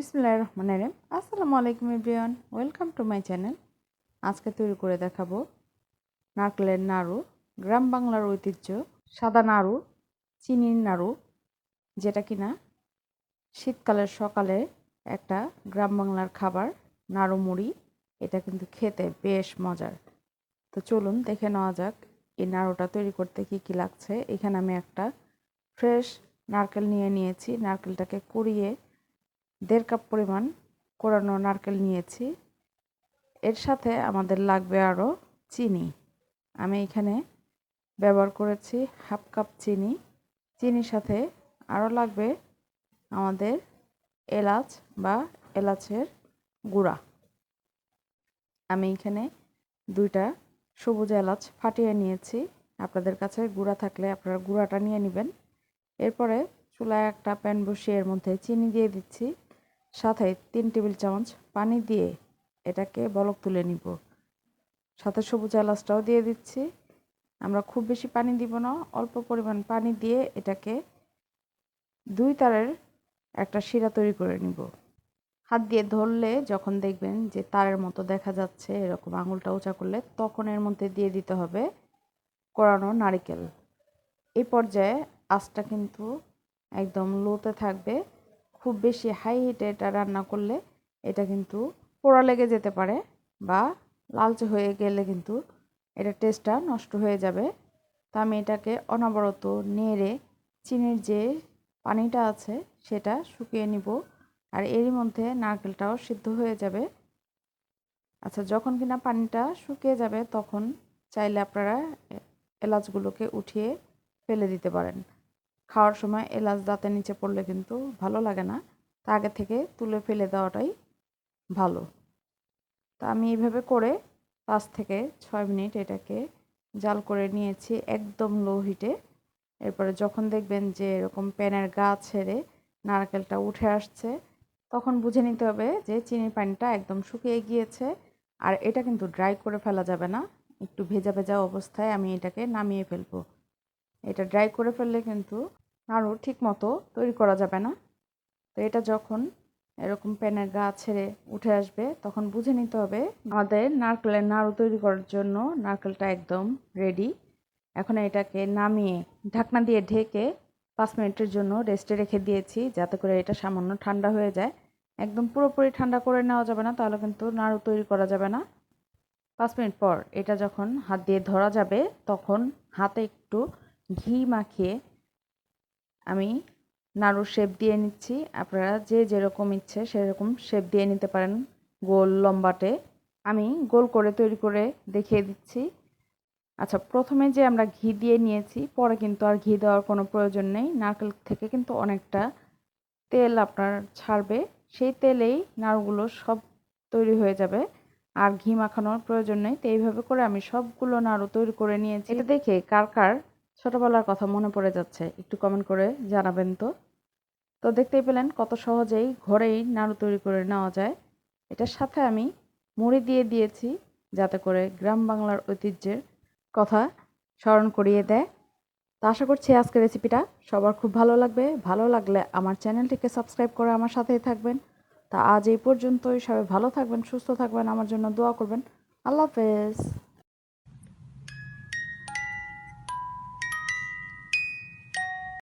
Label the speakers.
Speaker 1: বিসমিল্লাহির রহমানির রহিম। আসসালামু আলাইকুম everyone, welcome to my channel. আজকে তৈরি করে দেখাবো নারকেলের নাড়ু, গ্রাম বাংলার ঐতিহ্য সাদা নাড়ু, চিনির নাড়ু, যেটা কিনা শীতকালের সকালে একটা গ্রাম বাংলার খাবার। নাড়ু মুড়ি, এটা কিন্তু খেতে বেশ মজার। তো চলুন দেখে নেওয়া যাক এই নাড়ুটা তৈরি করতে কি কি লাগছে। এখানে আমি একটা ফ্রেশ নারকেল নিয়েছি। নারকেলটাকে কুড়িয়ে 1.5 কাপ পরিমাণ কোরানো নারকেল নিয়েছি। এর সাথে আমাদের লাগবে আরও চিনি। আমি এখানে ব্যবহার করেছি 1/2 কাপ চিনি। চিনির সাথে আরও লাগবে আমাদের এলাচ বা এলাচের গুঁড়া। আমি এখানে 2টা সবুজ এলাচ ফাটিয়ে নিয়েছি। আপনাদের কাছে গুঁড়া থাকলে আপনারা গুঁড়াটা নিয়ে নেবেন। এরপরে চুলায় একটা প্যান বসিয়ে এর মধ্যে চিনি দিয়ে দিচ্ছি, সাথে 3 টেবিল চামচ পানি দিয়ে এটাকে বলক তুলে নিব। সাথে সবুজ এলাচটাও দিয়ে দিচ্ছি। আমরা খুব বেশি পানি দিব না, অল্প পরিমাণ পানি দিয়ে এটাকে 2 তারের একটা শিরা তৈরি করে নিব। হাত দিয়ে ধরলে যখন দেখবেন যে তারের মতো দেখা যাচ্ছে, এরকম আঙুলটা উঁচা করলে, তখন এর মধ্যে দিয়ে দিতে হবে কোরানো নারকেল। এই পর্যায়ে আঁচটা কিন্তু একদম লোতে থাকবে। খুব বেশি হাই হিটে এটা রান্না করলে এটা কিন্তু পোড়া লেগে যেতে পারে বা লালচে হয়ে গেলে কিন্তু এটা টেস্টটা নষ্ট হয়ে যাবে। তা আমি এটাকে অনবরত নেড়ে চিনির যে পানিটা আছে সেটা শুকিয়ে নিব। আর এরই মধ্যে নারকেলটাও সিদ্ধ হয়ে যাবে। আচ্ছা, যখন কিনা পানিটা শুকিয়ে যাবে তখন চাইলে আপনারা এলাচগুলোকে উঠিয়ে ফেলে দিতে পারেন। খাওয়ার সময় এলাচ দাঁতের নিচে পড়লে কিন্তু ভালো লাগে না, তা আগে থেকে তুলে ফেলে দেওয়াটাই ভালো। তা আমি এইভাবে করে 5 থেকে 6 মিনিট এটাকে জাল করে নিয়েছি একদম লো হিটে। এরপরে যখন দেখবেন যে এরকম প্যানের গা ছেড়ে নারকেলটা উঠে আসছে, তখন বুঝে নিতে হবে যে চিনির পানিটা একদম শুকিয়ে গিয়েছে। আর এটা কিন্তু ড্রাই করে ফেলা যাবে না, একটু ভেজা ভেজা অবস্থায় আমি এটাকে নামিয়ে ফেলবো। এটা ড্রাই করে ফেললে কিন্তু নাড়ু ঠিক মতো তৈরি করা যাবে না। তো এটা যখন এরকম প্যানের গা ছেড়ে উঠে আসবে তখন বুঝে নিতে হবে আমাদের নারকেলের নাড়ু তৈরি করার জন্য নারকেলটা একদম রেডি। এখন এটাকে নামিয়ে ঢাকনা দিয়ে ঢেকে 5 মিনিটের জন্য রেস্টে রেখে দিয়েছি, যাতে করে এটা সামান্য ঠান্ডা হয়ে যায়। একদম পুরোপুরি ঠান্ডা করে নেওয়া যাবে না, তাহলে কিন্তু নাড়ু তৈরি করা যাবে না। 5 মিনিট পর এটা যখন হাত দিয়ে ধরা যাবে তখন হাতে একটু ঘি মাখিয়ে আমি নাড়ুর শেপ দিয়ে নিচ্ছি। আপনারা যে যেরকম ইচ্ছে সেরকম শেপ দিয়ে নিতে পারেন, গোল লম্বাটে। আমি গোল করে তৈরি করে দেখিয়ে দিচ্ছি। আচ্ছা, প্রথমে যে আমরা ঘি দিয়ে নিয়েছি, পরে কিন্তু আর ঘি দেওয়ার কোনো প্রয়োজন নেই। নারকেল থেকে কিন্তু অনেকটা তেল আপনার ছাড়বে, সেই তেলেই নাড়ুগুলো সব তৈরি হয়ে যাবে, আর ঘি মাখানোর প্রয়োজন নেই। তো এইভাবে করে আমি সবগুলো নাড়ু তৈরি করে নিয়েছি। এটা দেখে কার কার ছোটোবেলার কথা মনে পড়ে যাচ্ছে একটু কমেন্ট করে জানাবেন তো। তো দেখতেই পেলেন কত সহজেই ঘরেই নাড়ু তৈরি করে নেওয়া যায়। এটার সাথে আমি মুড়ি দিয়ে দিয়েছি, যাতে করে গ্রাম বাংলার ঐতিহ্যের কথা স্মরণ করিয়ে দেয়। তো আশা করছি আজকের রেসিপিটা সবার খুব ভালো লাগবে। ভালো লাগলে আমার চ্যানেলটিকে সাবস্ক্রাইব করে আমার সাথেই থাকবেন। তা আজ এই পর্যন্তই। সবাই ভালো থাকবেন, সুস্থ থাকবেন, আমার জন্য দোয়া করবেন। আল্লাহ হাফেজ।